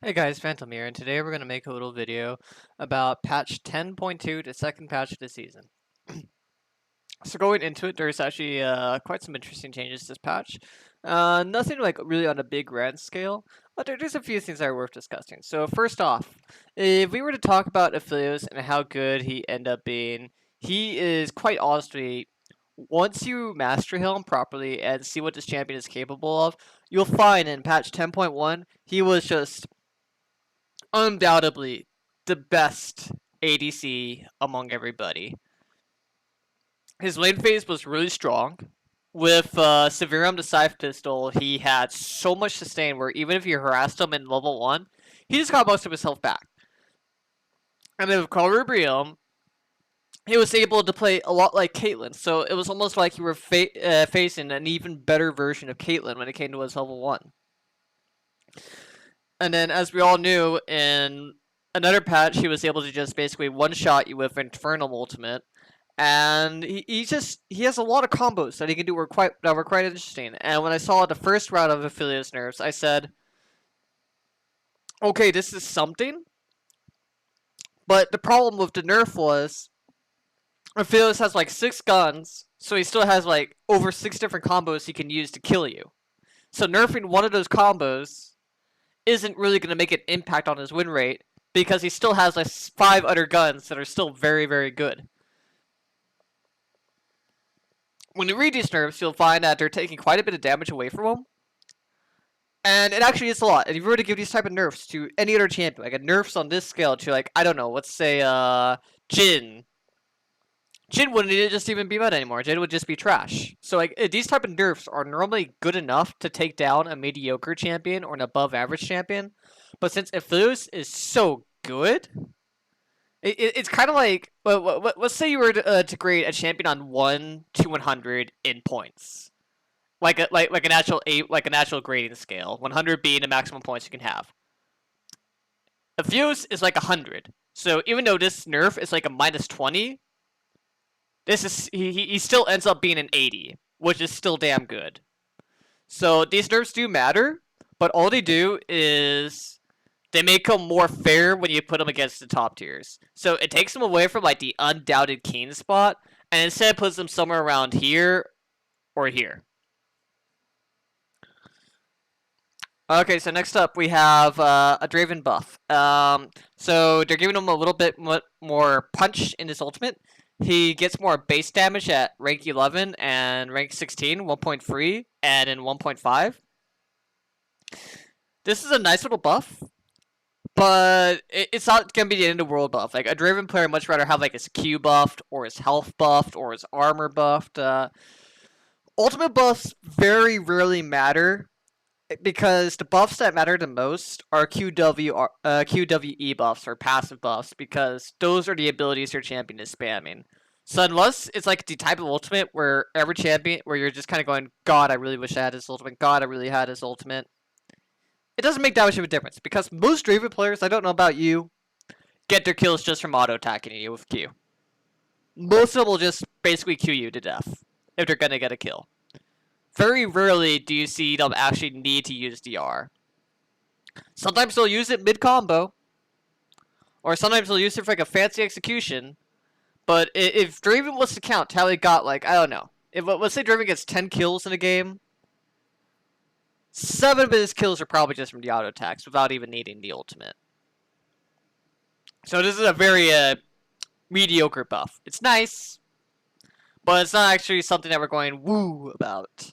Hey guys, Phantom here, and today we're going to make a little video about patch 10.2, the second patch of the season. So going into it, there's actually quite some interesting changes this patch. Nothing like really on a big grand scale, but there's a few things that are worth discussing. So first off, if we were to talk about Aphelios and how good he ended up being, he is quite honestly, once you master him properly and see what this champion is capable of, you'll find in patch 10.1, he was just undoubtedly the best ADC among everybody. His lane phase was really strong. With Severum the Scythe Pistol, he had so much sustain where even if you harassed him in level 1, he just got most of his health back. And then with Colubrium, he was able to play a lot like Caitlyn, so it was almost like you were facing an even better version of Caitlyn when it came to his level 1. And then, as we all knew, in another patch, he was able to just basically one-shot you with Infernal Ultimate. And he has a lot of combos that he can do that were quite interesting. And when I saw the first round of Aphelios nerfs, I said, okay, this is something. But the problem with the nerf was Aphelios has like 6 guns, so he still has like over 6 different combos he can use to kill you. So nerfing one of those combos isn't really going to make an impact on his win rate because he still has like 5 other guns that are still very, very good. When you read these nerfs, you'll find that they're taking quite a bit of damage away from him. And it actually is a lot. And if you were to give these type of nerfs to any other champion, like a nerfs on this scale to like, I don't know, let's say Jhin. Jhin wouldn't just even be meta anymore. Jhin would just be trash. So like these type of nerfs are normally good enough to take down a mediocre champion or an above average champion. But since Aphelios is so good, it's kind of like, let's say you were to grade a champion on 1 to 100 in points, like a natural grading scale. 100 being the maximum points you can have. Aphelios is like 100. So even though this nerf is like a -20, he still ends up being an 80, which is still damn good. So these nerfs do matter, but all they do is they make them more fair when you put them against the top tiers. So it takes them away from like the undoubted king spot, and instead puts them somewhere around here or here. Okay, so next up we have a Draven buff. So they're giving him a little bit more punch in his ultimate. He gets more base damage at rank 11 and rank 16, 1.3, and in 1.5. This is a nice little buff, but it's not gonna be the end of the world buff. Like a Draven player much rather have like his Q buffed or his health buffed or his armor buffed. Ultimate buffs very rarely matter because the buffs that matter the most are QWE buffs or passive buffs because those are the abilities your champion is spamming. So unless it's like the type of ultimate where every champion where you're just kind of going, God, I really wish I had this ultimate. God, I really had this ultimate. It doesn't make that much of a difference because most Draven players, I don't know about you, get their kills just from auto attacking you with Q. Most of them will just basically Q you to death if they're gonna get a kill. Very rarely do you see them actually need to use DR. Sometimes they'll use it mid-combo, or sometimes they'll use it for like a fancy execution, but if Draven was to count how he got, like, I don't know, if let's say Draven gets 10 kills in a game, 7 of his kills are probably just from the auto attacks without even needing the ultimate. So this is a very mediocre buff. It's nice, but it's not actually something that we're going woo about.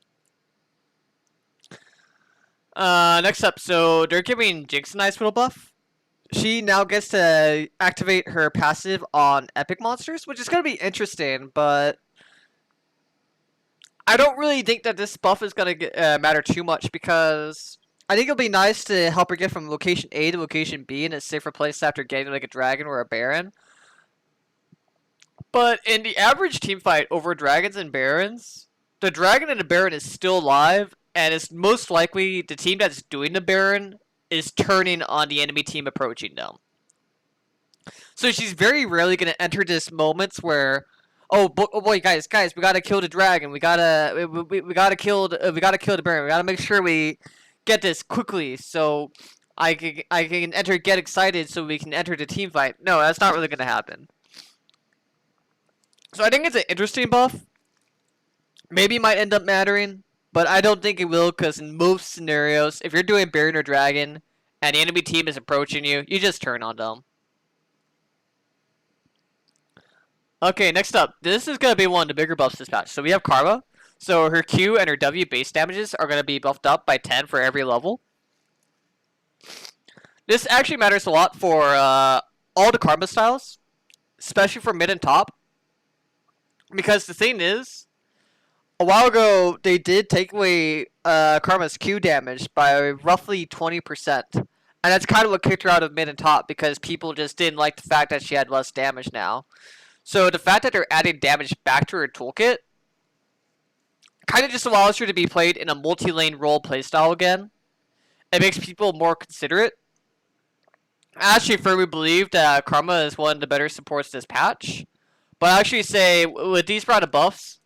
Next up, so they're giving Jinx a nice little buff. She now gets to activate her passive on epic monsters, which is going to be interesting, but I don't really think that this buff is going to matter too much because I think it'll be nice to help her get from location A to location B in a safer place after getting like a dragon or a baron. But in the average team fight over dragons and barons, the dragon and the baron is still alive, and it's most likely the team that's doing the baron is turning on the enemy team approaching them. So she's very rarely going to enter this moments where, oh boy, guys, we gotta kill the dragon. We gotta kill the baron. We gotta make sure we get this quickly. So I can enter get excited so we can enter the team fight. No, that's not really gonna happen. So I think it's an interesting buff. Maybe it might end up mattering, but I don't think it will because in most scenarios, if you're doing Baron or Dragon and the enemy team is approaching you, you just turn on them. Okay, next up. This is going to be one of the bigger buffs this patch. So we have Karma. So her Q and her W base damages are going to be buffed up by 10 for every level. This actually matters a lot for all the Karma styles, especially for mid and top. Because the thing is, a while ago, they did take away Karma's Q damage by roughly 20%. And that's kind of what kicked her out of mid and top because people just didn't like the fact that she had less damage now. So the fact that they're adding damage back to her toolkit kind of just allows her to be played in a multi-lane role playstyle again. It makes people more considerate. I actually firmly believe that Karma is one of the better supports this patch. But I actually say, with these round of buffs,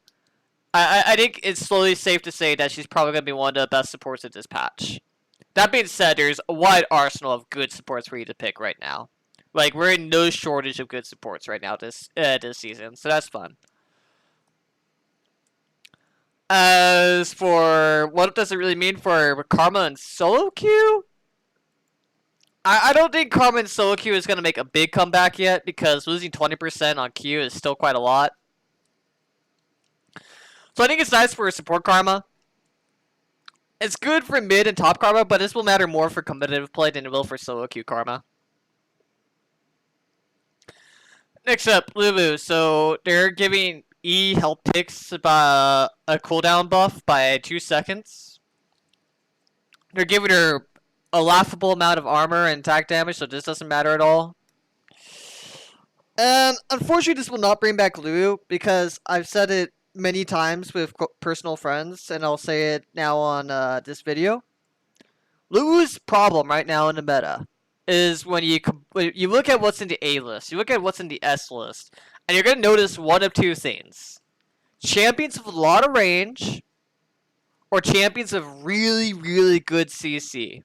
I think it's slowly safe to say that she's probably going to be one of the best supports of this patch. That being said, there's a wide arsenal of good supports for you to pick right now. Like, we're in no shortage of good supports right now this season, so that's fun. As for what does it really mean for Karma and solo queue? I don't think Karma and solo queue is going to make a big comeback yet because losing 20% on Q is still quite a lot. So I think it's nice for support Karma. It's good for mid and top Karma, but this will matter more for competitive play than it will for solo queue Karma. Next up, Lulu. So they're giving E health picks about a cooldown buff by 2 seconds. They're giving her a laughable amount of armor and attack damage, so this doesn't matter at all. And unfortunately, this will not bring back Lulu because I've said it many times with personal friends, and I'll say it now on this video. Lulu's problem right now in the meta is when you look at what's in the A list, you look at what's in the S list, and you're going to notice one of two things. Champions with a lot of range, or champions of really, really good CC.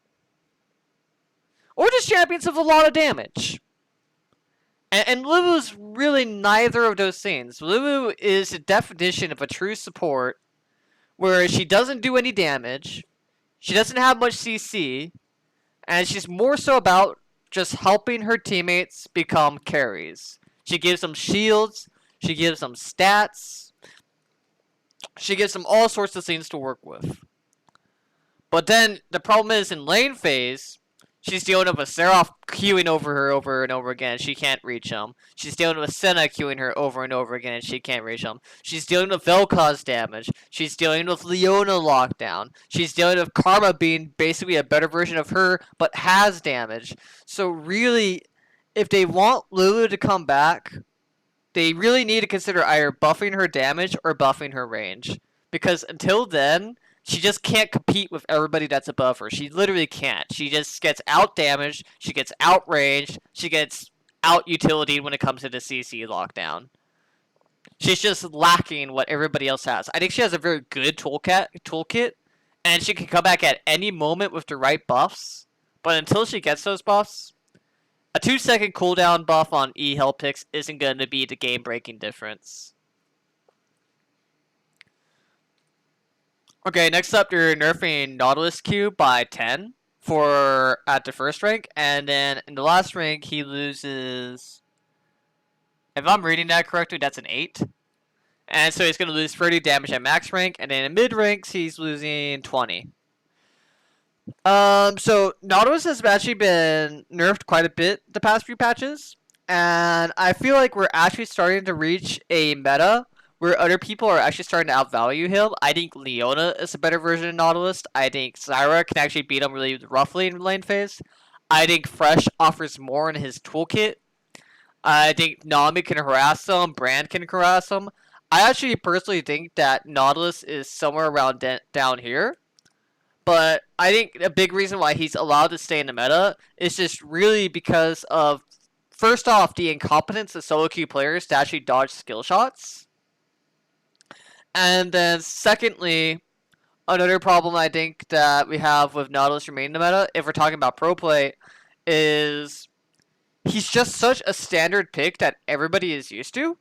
Or just champions with a lot of damage. And Lulu's really neither of those things. Lulu is the definition of a true support, where she doesn't do any damage, she doesn't have much CC, and she's more so about just helping her teammates become carries. She gives them shields, she gives them stats, she gives them all sorts of things to work with. But then, the problem is in lane phase, she's dealing with a Seraph queuing over her over and over again. She can't reach him. She's dealing with Senna queuing her over and over again, and she can't reach him. She's dealing with Vel'Koz damage. She's dealing with Leona lockdown. She's dealing with Karma being basically a better version of her, but has damage. So really, if they want Lulu to come back, they really need to consider either buffing her damage or buffing her range. Because until then, she just can't compete with everybody that's above her. She literally can't. She just gets out-damaged, she gets out-ranged, she gets out-utility when it comes to the CC lockdown. She's just lacking what everybody else has. I think she has a very good toolkit, and she can come back at any moment with the right buffs. But until she gets those buffs, a 2-second cooldown buff on E health picks isn't going to be the game-breaking difference. Okay, next up, they're nerfing Nautilus Q by 10 at the first rank, and then in the last rank, he loses, if I'm reading that correctly, that's an 8. And so he's going to lose 30 damage at max rank, and then in mid ranks, he's losing 20. So Nautilus has actually been nerfed quite a bit the past few patches, and I feel like we're actually starting to reach a meta where other people are actually starting to outvalue him. I think Leona is a better version of Nautilus. I think Zyra can actually beat him really roughly in lane phase. I think Fresh offers more in his toolkit. I think Nami can harass him. Brand can harass him. I actually personally think that Nautilus is somewhere around down here. But I think a big reason why he's allowed to stay in the meta is just really because of, first off, the incompetence of solo queue players to actually dodge skill shots. And then secondly, Another problem I think that we have with Nautilus remaining the meta, if we're talking about pro play, is he's just such a standard pick that everybody is used to,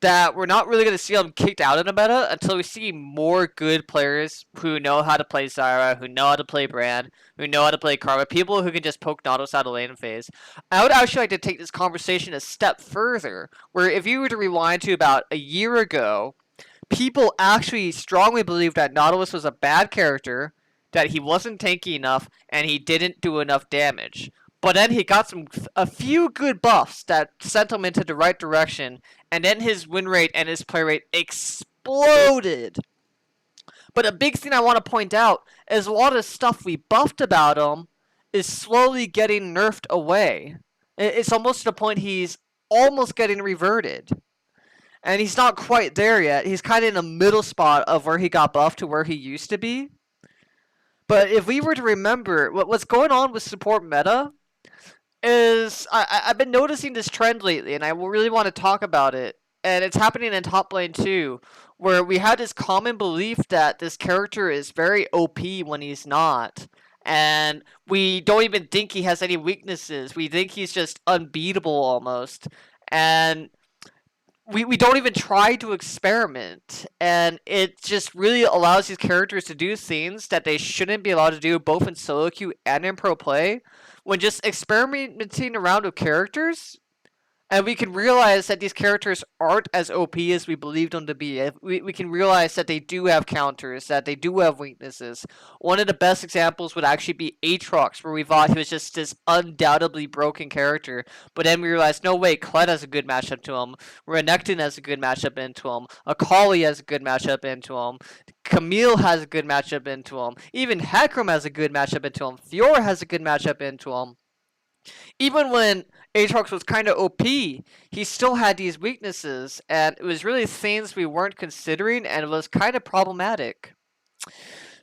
that we're not really going to see him kicked out of the meta until we see more good players who know how to play Zyra, who know how to play Brand, who know how to play Karma, people who can just poke Nautilus out of lane phase. I would actually like to take this conversation a step further, where if you were to rewind to about a year ago, people actually strongly believed that Nautilus was a bad character, that he wasn't tanky enough, and he didn't do enough damage. But then he got a few good buffs that sent him into the right direction, and then his win rate and his play rate exploded. But a big thing I want to point out is a lot of stuff we buffed about him is slowly getting nerfed away. It's almost to the point he's almost getting reverted. And he's not quite there yet. He's kind of in the middle spot of where he got buffed to where he used to be. But if we were to remember, what's going on with support meta is I've been noticing this trend lately, and I really want to talk about it. And it's happening in top lane too, where we had this common belief that this character is very OP when he's not. And we don't even think he has any weaknesses. We think he's just unbeatable almost. And we don't even try to experiment, and it just really allows these characters to do things that they shouldn't be allowed to do both in solo queue and in pro play. When just experimenting around with characters, and we can realize that these characters aren't as OP as we believed them to be. We can realize that they do have counters, that they do have weaknesses. One of the best examples would actually be Aatrox, where we thought he was just this undoubtedly broken character. But then we realized, no way, Kled has a good matchup to him. Renekton has a good matchup into him. Akali has a good matchup into him. Camille has a good matchup into him. Even Hecarim has a good matchup into him. Fiora has a good matchup into him. Even when Aatrox was kind of OP, he still had these weaknesses, and it was really things we weren't considering, and it was kind of problematic.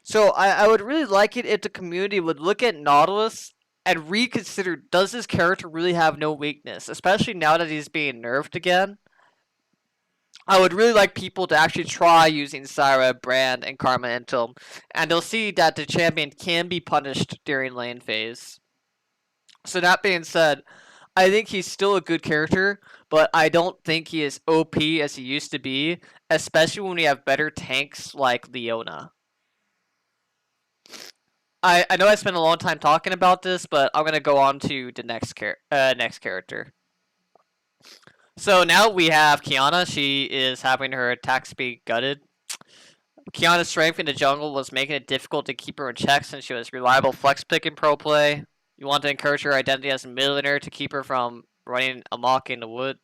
So I would really like it if the community would look at Nautilus and reconsider, does this character really have no weakness, especially now that he's being nerfed again? I would really like people to actually try using Zyra, Brand, and Karma into him, and they'll see that the champion can be punished during lane phase. So that being said, I think he's still a good character, but I don't think he is OP as he used to be, especially when we have better tanks like Leona. I know I spent a long time talking about this, but I'm gonna go on to the next character. So now we have Kiana. She is having her attack speed gutted. Kiana's strength in the jungle was making it difficult to keep her in check since she was reliable flex pick in pro play. You want to encourage her identity as a millionaire to keep her from running amok in the wood.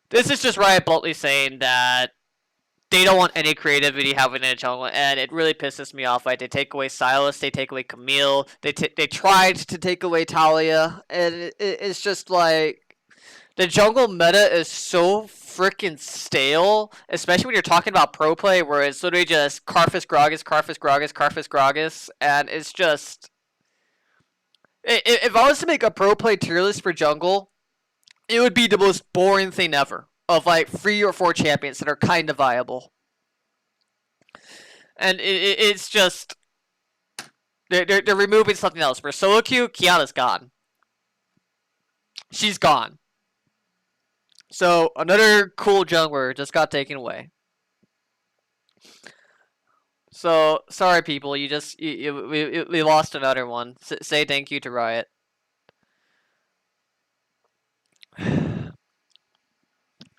This is just Riot bluntly saying that they don't want any creativity happening in the jungle, and it really pisses me off. Like, they take away Silas, they take away Camille, they tried to take away Talia, and it's just like the jungle meta is so freaking stale, especially when you're talking about pro play, where it's literally just Karthus Gragas, Karthus Gragas, Karthus Gragas, and it's just. If I was to make a pro play tier list for jungle, it would be the most boring thing ever. Of like 3 or 4 champions that are kind of viable. And it's just. They're removing something else. For solo queue, Kiana's gone. She's gone. So another cool jungler just got taken away. So sorry, people. We lost another one. Say thank you to Riot.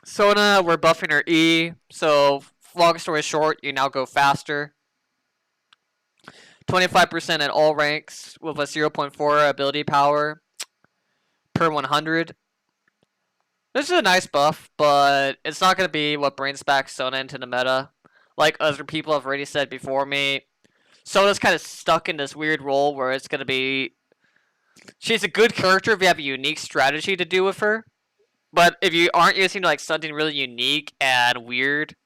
Sona, we're buffing her E. So long story short, you now go faster. 25% at all ranks with a 0.4 ability power per 100. This is a nice buff, but it's not going to be what brings back Sona into the meta. Like other people have already said before me, Sona's kind of stuck in this weird role where it's going to be... She's a good character if you have a unique strategy to do with her. But if you aren't using like something really unique and weird,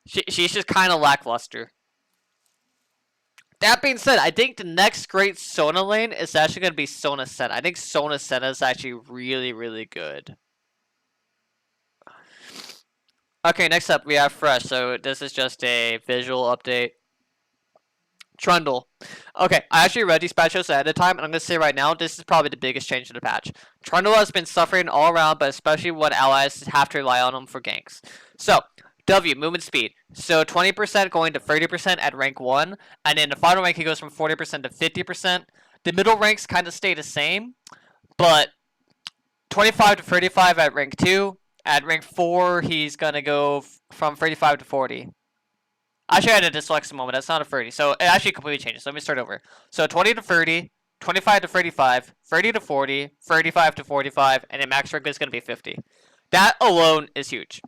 she's just kind of lackluster. That being said, I think the next great Sona lane is actually going to be Sona Senna. I think Sona Senna is actually really, really good. Okay, next up we have Fresh. So this is just a visual update. Trundle. Okay, I actually read these patch notes ahead of time, and I'm going to say right now, this is probably the biggest change to the patch. Trundle has been suffering all around, but especially when allies have to rely on him for ganks. So, W, movement speed. So 20% going to 30% at rank 1, and in the final rank, he goes from 40% to 50%. The middle ranks kind of stay the same, but 25 to 35 at rank 2. At rank 4, he's going to go from 35 to 40. Actually, I had a dyslexia moment. That's not a 30. So it actually completely changes. Let me start over. So 20 to 30, 25 to 35, 30 to 40, 35 to 45, and then max rank is going to be 50. That alone is huge.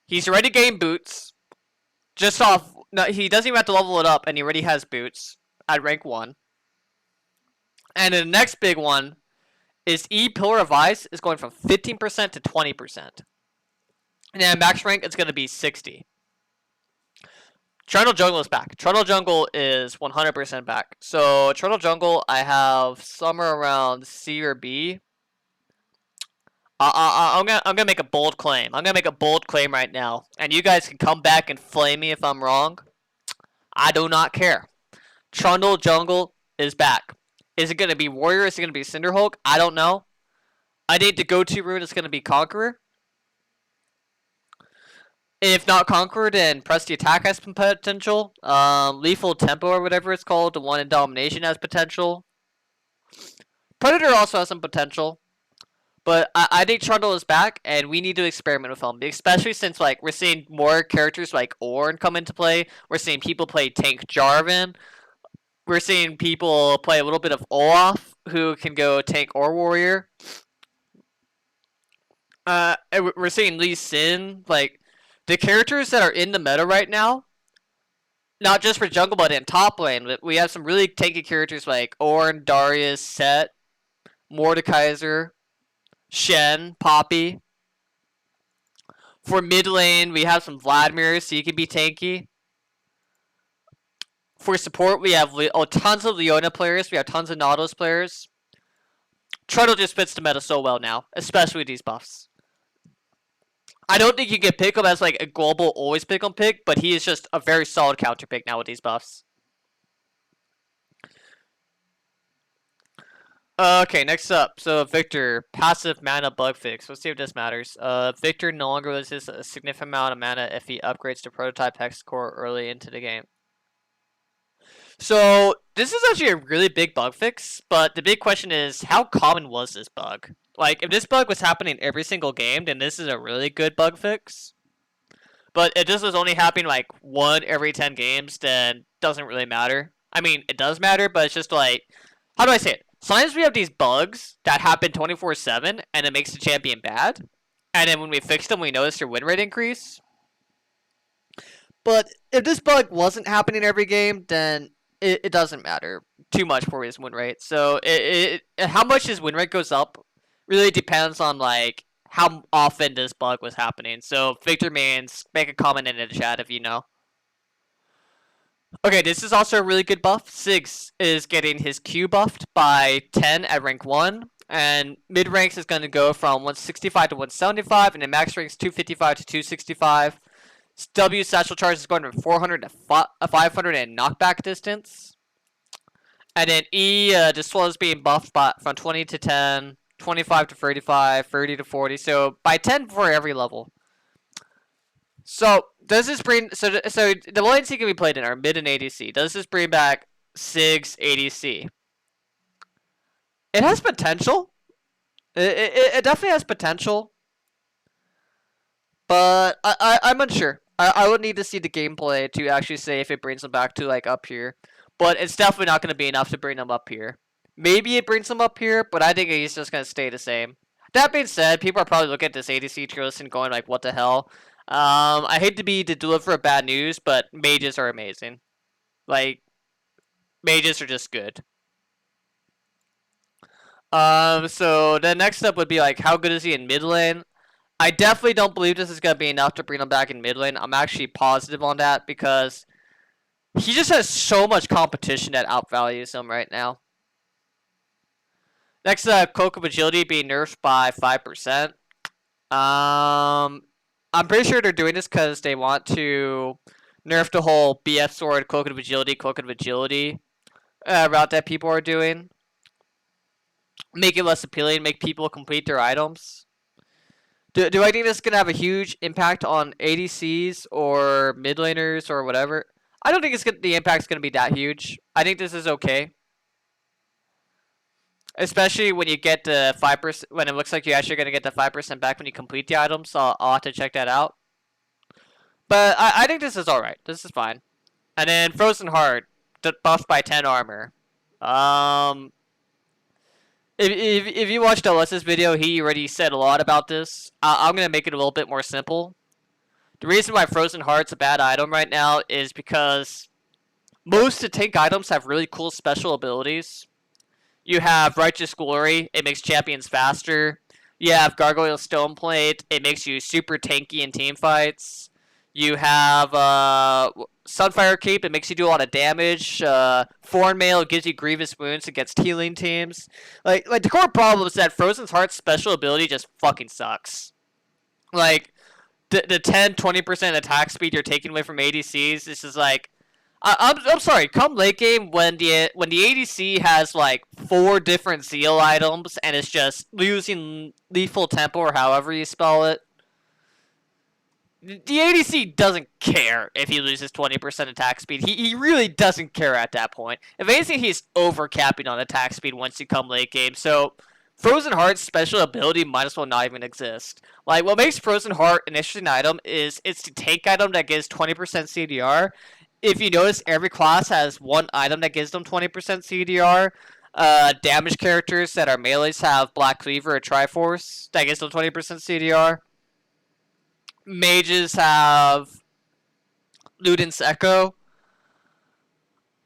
He's already gained boots. Just off. No, he doesn't even have to level it up, and he already has boots at rank 1. And the next big one is E Pillar of Ice is going from 15% to 20%. And then max rank is going to be 60. Trundle Jungle is back. Trundle Jungle is 100% back. So Trundle Jungle, I have somewhere around C or B. I'm gonna make a bold claim. I'm gonna make a bold claim right now, and you guys can come back and flame me if I'm wrong. I do not care. Trundle Jungle is back. Is it gonna be Warrior? Is it gonna be Cinderhulk? I don't know. I think the go-to rune is gonna be Conqueror. If not Conqueror, then Press the Attack has potential. Lethal Tempo or whatever it's called, the one in Domination has potential. Predator also has some potential. But I think Trundle is back, and we need to experiment with him, especially since like we're seeing more characters like Ornn come into play. We're seeing people play Tank Jarvan. We're seeing people play a little bit of Olaf, who can go Tank or Warrior. We're seeing Lee Sin. Like the characters that are in the meta right now, not just for jungle, but in top lane. We have some really tanky characters like Ornn, Darius, Set, Mordekaiser, Shen, Poppy. For mid lane, we have some Vladimir, so you can be tanky. For support, we have tons of Leona players. We have tons of Nautilus players. Trundle just fits the meta so well now, especially with these buffs. I don't think you can pick him as like a global always pick him pick, but he is just a very solid counter pick now with these buffs. Okay, next up. So Victor, passive mana bug fix. Let's see if this matters. Victor no longer loses a significant amount of mana if he upgrades to prototype Hexcore early into the game. So this is actually a really big bug fix, but the big question is how common was this bug? Like if this bug was happening every single game, then this is a really good bug fix. But if this was only happening like 1 every 10 games, then doesn't really matter. I mean, it does matter, but it's just like, how do I say it? Sometimes we have these bugs that happen 24/7, and it makes the champion bad. And then when we fix them, we notice their win rate increase. But if this bug wasn't happening every game, then it doesn't matter too much for his win rate. So how much his win rate goes up really depends on like how often this bug was happening. So Victor Mains, make a comment in the chat if you know. Okay, this is also a really good buff. Siggs is getting his Q buffed by 10 at rank 1. And mid ranks is going to go from 165 to 175. And then max ranks 255 to 265. W satchel charge is going from 400 to 500 in knockback distance. And then E, this one is being buffed from 20 to 10, 25 to 35, 30 to 40. So by 10 for every level. So does this bring so the lanes can be played in are mid and ADC. Does this bring back Siggs ADC? It has potential. It definitely has potential. But I'm unsure. I would need to see the gameplay to actually say if it brings them back to like up here. But it's definitely not going to be enough to bring them up here. Maybe it brings them up here, but I think he's just going to stay the same. That being said, people are probably looking at this ADC tier list and going like, what the hell? I hate to deliver bad news, but mages are amazing. Like, mages are just good. So the next step would be like, how good is he in mid lane? I definitely don't believe this is gonna be enough to bring him back in mid lane. I'm actually positive on that because he just has so much competition that outvalues him right now. Next, Cloak of Agility being nerfed by 5%. I'm pretty sure they're doing this because they want to Nerf the whole BF sword, cloak of agility route that people are doing. Make it less appealing, make people complete their items. Do I think this is going to have a huge impact on ADCs or mid laners or whatever? I don't think the impact's going to be that huge. I think this is okay. Especially when you get the 5%, when it looks like you're actually going to get the 5% back when you complete the items, so I'll have to check that out. But I think this is alright. This is fine. And then Frozen Heart, buffed by 10 armor. If you watched LS's video, he already said a lot about this. I'm going to make it a little bit more simple. The reason why Frozen Heart's a bad item right now is because most of the tank items have really cool special abilities. You have Righteous Glory, it makes champions faster. You have Gargoyle Stoneplate, it makes you super tanky in team fights. You have Sunfire Cape, it makes you do a lot of damage. Foreign Mail gives you grievous wounds against healing teams. Like the core problem is that Frozen's Heart's special ability just fucking sucks. Like, the 10-20% attack speed you're taking away from ADCs is just like, I'm sorry. Come late game, when the ADC has like 4 different Zeal items and it's just losing lethal tempo or however you spell it, the ADC doesn't care if he loses 20% attack speed. He really doesn't care at that point. If anything, he's overcapping on attack speed once you come late game. So Frozen Heart's special ability might as well not even exist. Like, what makes Frozen Heart an interesting item is it's the tank item that gives 20% CDR. If you notice, every class has one item that gives them 20% CDR. Damage characters that are melees have Black Cleaver or Triforce that gives them 20% CDR. Mages have Luden's Echo.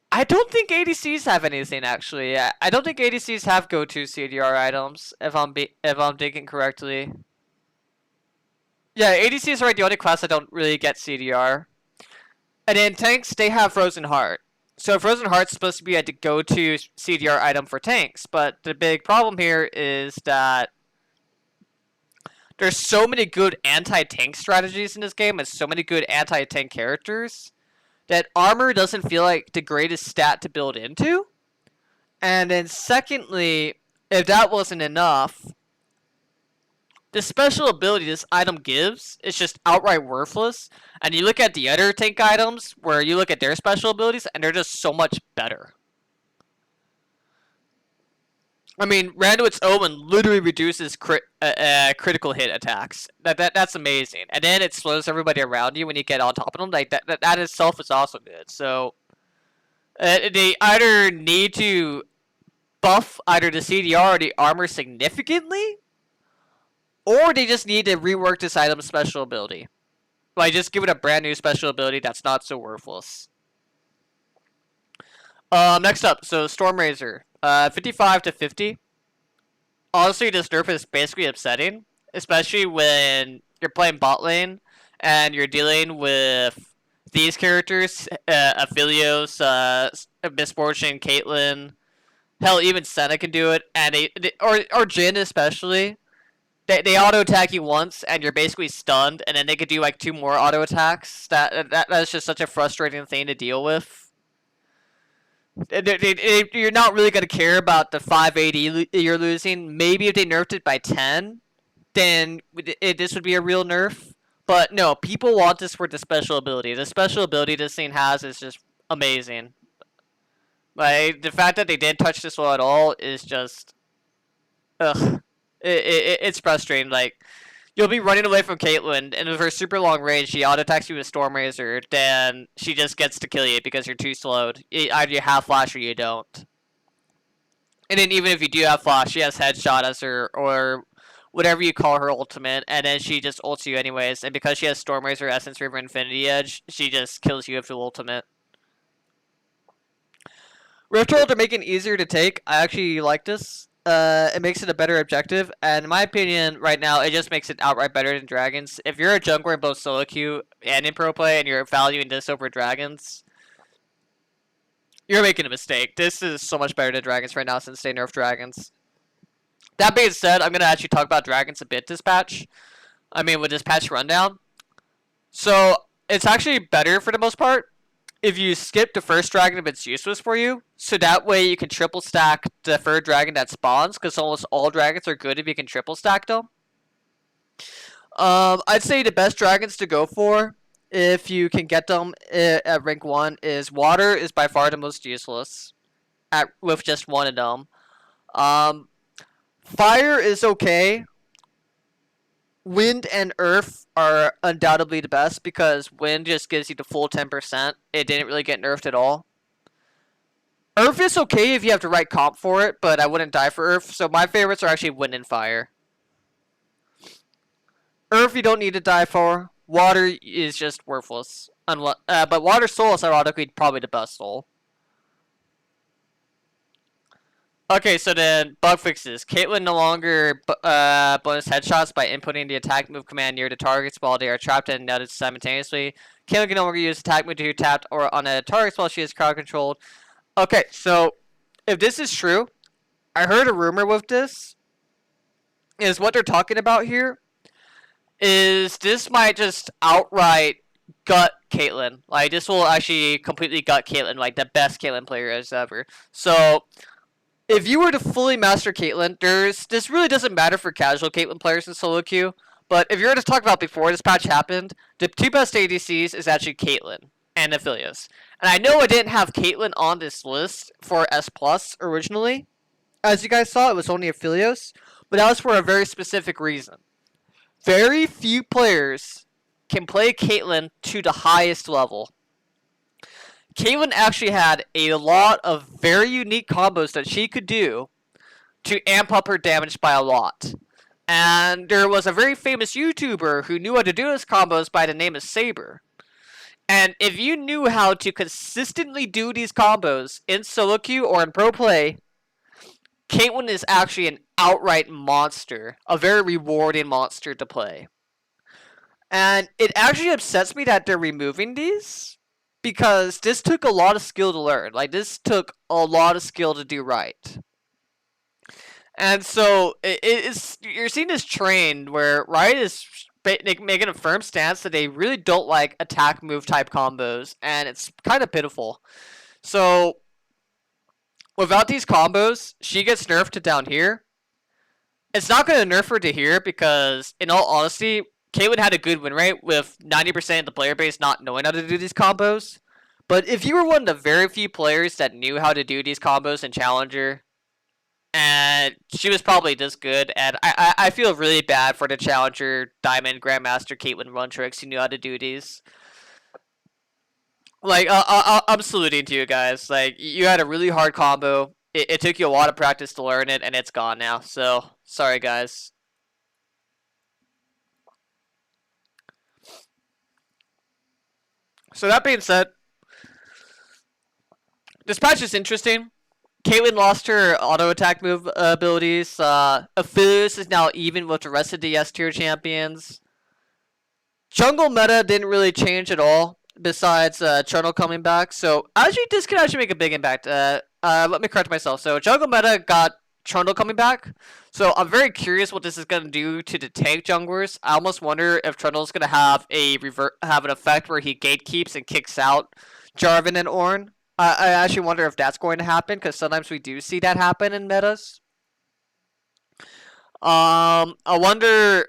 I don't think ADCs have anything, actually. I don't think ADCs have go-to CDR items, if I'm thinking correctly. Yeah, ADCs are the only class that don't really get CDR. And in tanks, they have Frozen Heart. So Frozen Heart's supposed to be a go-to CDR item for tanks, but the big problem here is that there's so many good anti-tank strategies in this game and so many good anti-tank characters that armor doesn't feel like the greatest stat to build into. And then secondly, if that wasn't enough, the special ability this item gives is just outright worthless. And you look at the other tank items where you look at their special abilities and they're just so much better. I mean, Randuin's Omen literally reduces critical hit attacks. That's amazing. And then it slows everybody around you when you get on top of them. Like that itself is also good. So they either need to buff either the CDR or the armor significantly, or they just need to rework this item's special ability. Like, just give it a brand new special ability that's not so worthless. Next up, so Stormrazor. 55 to 50. Honestly, this nerf is basically upsetting, especially when you're playing bot lane and you're dealing with these characters, Aphelios, Misfortune, Caitlyn, hell, even Senna can do it, and or Jhin especially. They auto attack you once and you're basically stunned, and then they could do like 2 more auto attacks. That's just such a frustrating thing to deal with. You're not really going to care about the 580 you're losing. Maybe if they nerfed it by 10, then this would be a real nerf. But no, people want this for the special ability. The special ability this thing has is just amazing. Like, the fact that they didn't touch this one at all is just... Ugh. It's frustrating. Like, you'll be running away from Caitlyn, and with her super long range, she auto-attacks you with Stormrazor, then she just gets to kill you because you're too slowed. Either you have Flash or you don't. And then even if you do have Flash, she has Headshot as her, or whatever you call her ultimate, and then she just ults you anyways. And because she has Stormrazor, Essence River, Infinity Edge, she just kills you with the ultimate. Rift World are making it easier to take. I actually like this. It makes it a better objective, and in my opinion, right now, it just makes it outright better than Dragons. If you're a jungler in both solo queue and in pro play, and you're valuing this over Dragons, you're making a mistake. This is so much better than Dragons right now since they nerfed Dragons. That being said, I'm going to actually talk about Dragons a bit this patch. I mean, with this patch rundown. So, it's actually better for the most part if you skip the first dragon if it's useless for you. So that way you can triple stack the third dragon that spawns, because almost all dragons are good if you can triple stack them. I'd say the best dragons to go for, if you can get them at rank 1, is water is by far the most useless with just one of them. Fire is okay. Wind and earth are undoubtedly the best because wind just gives you the full 10%. It didn't really get nerfed at all. Earth is okay if you have the right comp for it, but I wouldn't die for earth. So my favorites are actually wind and fire. Earth you don't need to die for. Water is just worthless. But water soul is ironically probably the best soul. Okay, so then bug fixes. Caitlyn no longer bonus headshots by inputting the attack move command near the targets while they are trapped and netted simultaneously. Caitlyn can no longer use attack move to tapped or on a target while she is crowd controlled. Okay, so if this is true, I heard a rumor with this. Is what they're talking about here is this might just outright gut Caitlyn. Like, this will actually completely gut Caitlyn, like the best Caitlyn player as ever. So if you were to fully master Caitlyn, this really doesn't matter for casual Caitlyn players in solo queue. But if you were to talk about before this patch happened, the two best ADCs is actually Caitlyn and Aphelios. And I know I didn't have Caitlyn on this list for S Plus originally. As you guys saw, it was only Aphelios, but that was for a very specific reason. Very few players can play Caitlyn to the highest level. Caitlyn actually had a lot of very unique combos that she could do to amp up her damage by a lot. And there was a very famous YouTuber who knew how to do those combos by the name of Saber. And if you knew how to consistently do these combos in solo queue or in pro play, Caitlyn is actually an outright monster. A very rewarding monster to play. And it actually upsets me that they're removing these, because this took a lot of skill to learn. Like, this took a lot of skill to do right. And so, you're seeing this trend where Riot is making a firm stance that they really don't like attack move type combos, and it's kind of pitiful. So, without these combos, she gets nerfed to down here. It's not going to nerf her to here because, in all honesty, Caitlyn had a good win rate with 90% of the player base not knowing how to do these combos. But if you were one of the very few players that knew how to do these combos in Challenger, and she was probably this good, and I feel really bad for the Challenger Diamond Grandmaster Caitlyn run tricks who knew how to do these. Like, I'm saluting to you guys. Like, you had a really hard combo. It took you a lot of practice to learn it, and it's gone now. So, sorry, guys. So, that being said, this patch is interesting. Caitlyn lost her auto attack move abilities. Aphelios is now even with the rest of the S tier champions. Jungle meta didn't really change at all, besides Trundle coming back. So actually, this could actually make a big impact. Let me correct myself. So jungle meta got Trundle coming back. So I'm very curious what this is going to do to the tank junglers. I almost wonder if Trundle's going to have an effect where he gatekeeps and kicks out Jarvan and Ornn. I actually wonder if that's going to happen, because sometimes we do see that happen in metas. I wonder.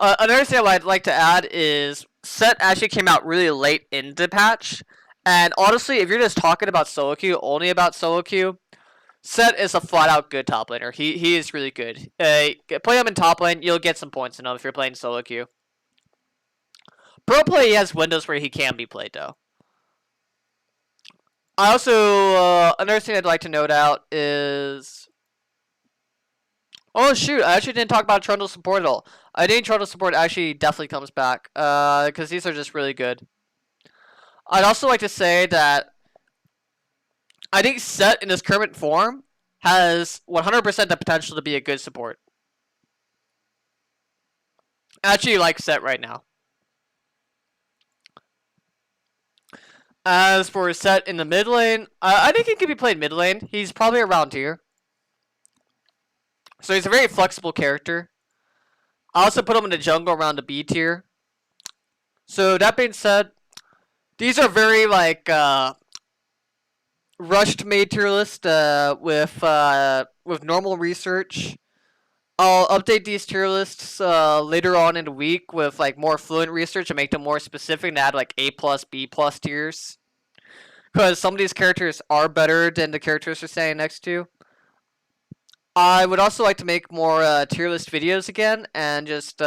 Another thing I'd like to add is Set actually came out really late in the patch, and honestly, if you're just talking about solo queue, only about solo queue, Set is a flat out good top laner. He is really good. Play him in top lane, you'll get some points in him if you're playing solo queue. Pro play, he has windows where he can be played though. I also, another thing I'd like to note out is... Oh shoot, I actually didn't talk about Trundle support at all. I think Trundle support actually definitely comes back, because these are just really good. I'd also like to say that I think Set in his current form has 100% the potential to be a good support. I actually like Set right now. As for Set in the mid lane, I think he could be played mid lane. He's probably around here. So he's a very flexible character. I also put him in the jungle around the B tier. So that being said, These are very like rushed made tier list with normal research. I'll update these tier lists later on in the week with like more fluent research and make them more specific and add like A plus, B plus tiers. Because some of these characters are better than the characters they're standing next to. I would also like to make more tier list videos again and just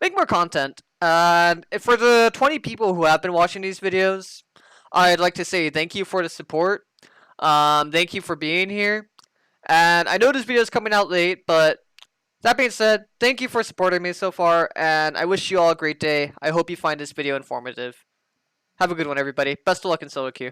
make more content. And for the 20 people who have been watching these videos, I'd like to say thank you for the support. Thank you for being here. And I know this video is coming out late, but that being said, thank you for supporting me so far, and I wish you all a great day. I hope you find this video informative. Have a good one, everybody. Best of luck in solo queue.